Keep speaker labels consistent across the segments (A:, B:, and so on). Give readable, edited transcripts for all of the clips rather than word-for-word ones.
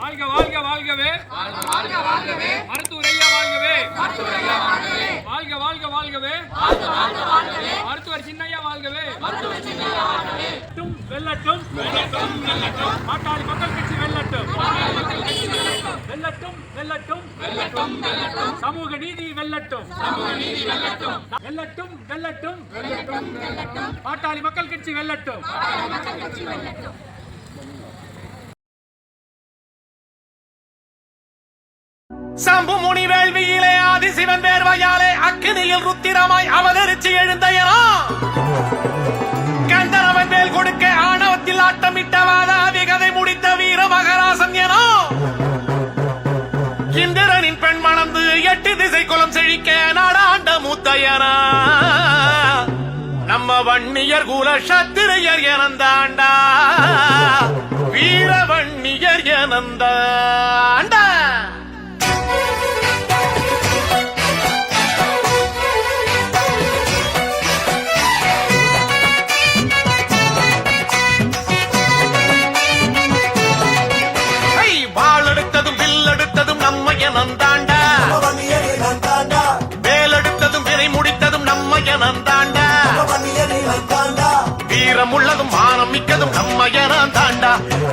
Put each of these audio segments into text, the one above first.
A: வாழ்க வாழ்க வாழ்கவே மருத்துவர் ஐயா வாழ்கவே வாழ்க வாழ்க வாழ்கவே மருத்துவர் சின்னையா வாழ்கவே வெல்லட்டும் பாட்டாளி மக்கள் கட்சி வெல்லட்டும் வெல்லட்டும் வெல்லட்டும் சமூக நீதி வெல்லட்டும் வெல்லட்டும் வெல்லட்டும் பாட்டாளி மக்கள் கட்சி வெல்லட்டும்.
B: சம்பு முனி வேள்வியிலே ஆதிசிவன் வேர்வையாலே அக்கினியில் ருத்திரமாய் அவதரிச்சு எழுந்தையனோ கந்தனவன் வேல் கொடுக்க ஆணவத்தில் ஆட்டமிட்டவாத அதிகதை முடித்த வீர மகராசன் எனோ இந்திரனின் பெண் மணந்து 8 திசை குலம் செழிக்க நாடாண்ட மூத்தையனா நம்ம வன்னியர் குல சத்திரியர் எனந்தாண்டா வீர வன்னியர் எனந்தாண்டா. நம்மையனந்தாண்டா வேலெடுத்ததும் வினை முடித்ததும் நம்மையனந்தாண்டா வீரமுள்ளதும் மானம் மிக்கதும் நம்மையனந்தாண்டா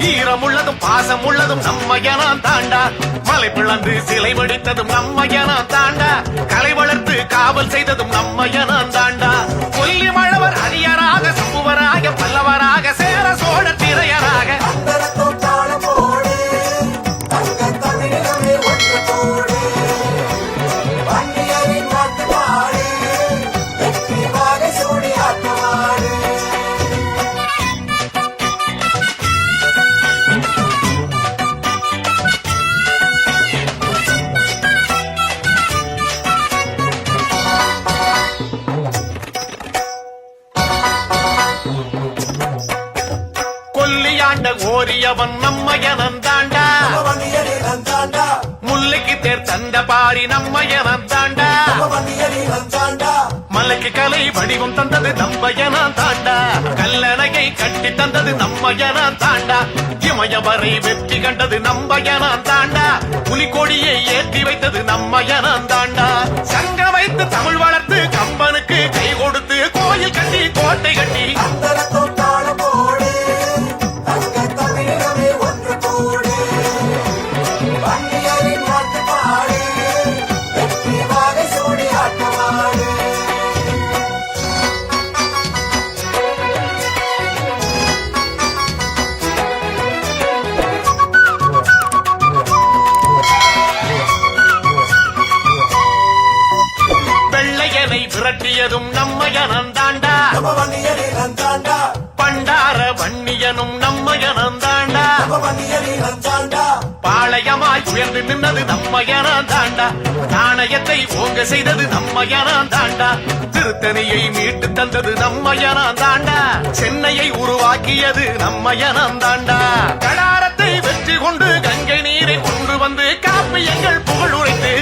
B: ஈரமுள்ளதும் பாசம் உள்ளதும் நம்மையனந்தாண்டா மலை பிளந்து சிலை வடித்ததும் நம்மையனந்தாண்டா கலை வளர்த்து காவல் செய்ததும் நம்மையனந்தாண்டா கொல்லி மழவர் அரியராக சம்புவராக பல்லவராக சேர சோழ திரையராக ஓரியவன் நம்மையனந்தாண்டா முல்லைக்கு தேர் தந்த பாரி நம்மையனந்தாண்டா மலைக்கு கலை வடிவம் தந்தது நம்மையனந்தாண்டா கல்லணையை கட்டி தந்தது நம்மையனந்தாண்டா இமயவரை வெற்றி கண்டது நம்மையனந்தாண்டா புலிகொடியை ஏற்றி வைத்தது நம்மையனந்தாண்டா சங்க வைத்து தமிழ் வளர்த்து கம்பனுக்கு கை கொடுத்து கோயில் கட்டி கோட்டை கட்டி விரட்டியதும் நம்மையனந்தாண்டா பண்டார வன்னியனும் நம்மையனந்தாண்டா பாளையமாய் உயர்ந்து நின்னது நம்மையனந்தாண்டா நாணயத்தை ஓங்க செய்தது நம்மையனந்தாண்டா திருத்தணியை மீட்டு தந்தது நம்மையனந்தாண்டா சென்னையை உருவாக்கியது நம்மையனந்தாண்டா கடாரத்தை வெற்றி கொண்டு கங்கை நீரை கொண்டு வந்து காப்பியங்கள் புகழ் உரைத்து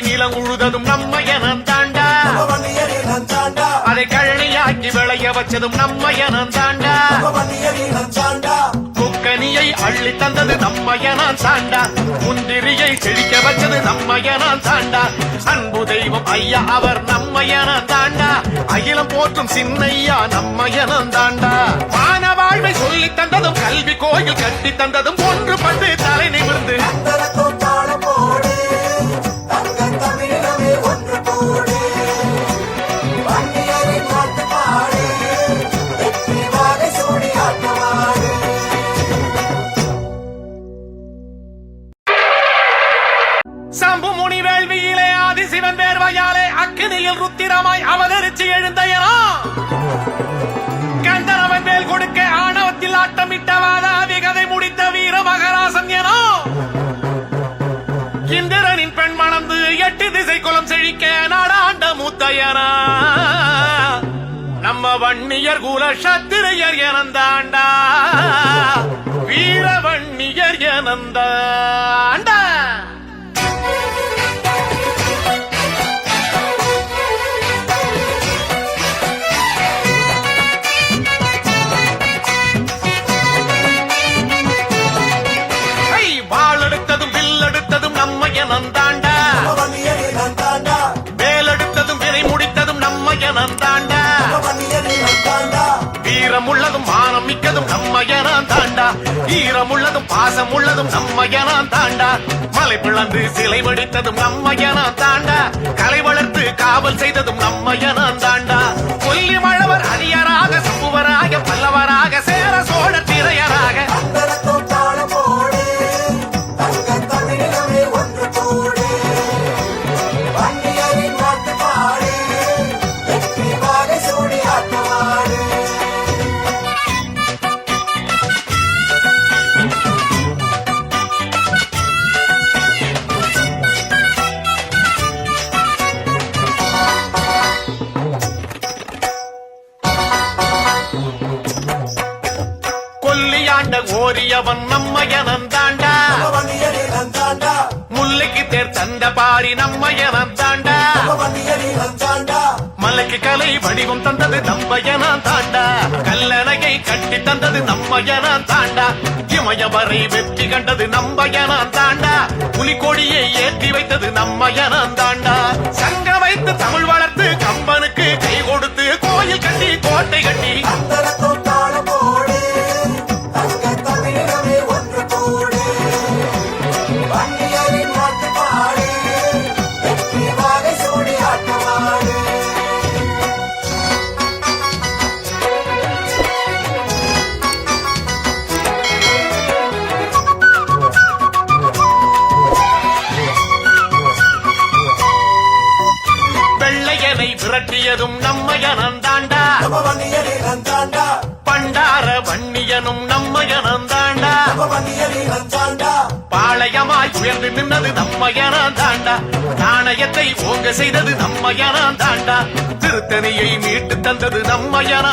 B: நிலம் உழுததும் நம்மையனந்தாண்டா அதை கழனியாக்கி விளைய வச்சதும் நம்மையனந்தாண்டா குக்கனியை அள்ளி தந்தது நம்மையனந்தாண்டா முந்திரியை செழிக்க வச்சது நம்மையனந்தாண்டா அன்பு தெய்வம் ஐயா அவர் நம்மையனந்தாண்டா அகிலம் போற்றும் சின்னையா நம்மையனந்தாண்டா மான வாழ்வை சொல்லி தந்ததும் கல்வி கோயில் கட்டி தந்ததும் ஒன்றுபட்டு தலை நிமிர்ந்து சம்பு முனி வேள்வியிலே ஆதிசிவன் வேர்வையாலே அக்கினியில் ருத்திரமாய் அவதரிச்சு எழுந்தையனோ கந்தனவன் வேல் கொடுக்க ஆணவத்தில் ஆட்டமிட்டவாத அதிகதை முடித்த வீர மகராசன் எனோ வன்னியர் குல சத்திரையர் எனந்தாண்டா வீரவன்னியர் எனந்தாண்டா. வாளெடுத்ததும் வில்லெடுத்ததும் நம்ம எனந்தாண்டா வேலெடுத்ததும் விரை முடித்ததும் நம்ம எனந்தாண்டா வீரமுள்ளதும் மானம் மிக்கதும் நம்ம எனந்தாண்டா ஈரமுள்ளதும் பாசம் உள்ளதும் நம்ம எனந்தாண்டா மலை பிளந்து சிலை வடித்ததும் நம்ம எனந்தாண்டா கலை வளர்த்து காவல் செய்ததும் நம்ம எனந்தாண்டா கொல்லி மழவர் அரியராக சம்புவராக பல்லவராக சேர சோழ திரையராக கொல்லியாண்ட ஓரியவன் நம்ம எனந்தாண்டா முல்லைக்கு தேர் தந்த பாரி நம்ம எனந்தாண்டா மலைக்கு கலை வடிவம் தந்தது நம்ம எனந்தாண்டா கல்லணையை கட்டி தந்தது நம்ம எனந்தாண்டா இமயவரை வெற்றி கண்டது நம்ம எனந்தாண்டா புலிகொடியை ஏற்றி வைத்தது நம்ம எனந்தாண்டா சங்க வைத்து தமிழ் வளர்த்து கம்பனுக்கு கை கொடுத்து கோயில் கட்டி கோட்டை கட்டி விரட்டியதும் நம்ம எனந்தாண்டா பண்டார வன்னியனும் நம்ம எனந்தாண்டா பாளையமாய் உயர்ந்து நின்னது நம்ம எனந்தாண்டா நாணயத்தை ஓங்க செய்தது நம்ம எனந்தாண்டா திருத்தணியை மீட்டு தந்தது நம்ம என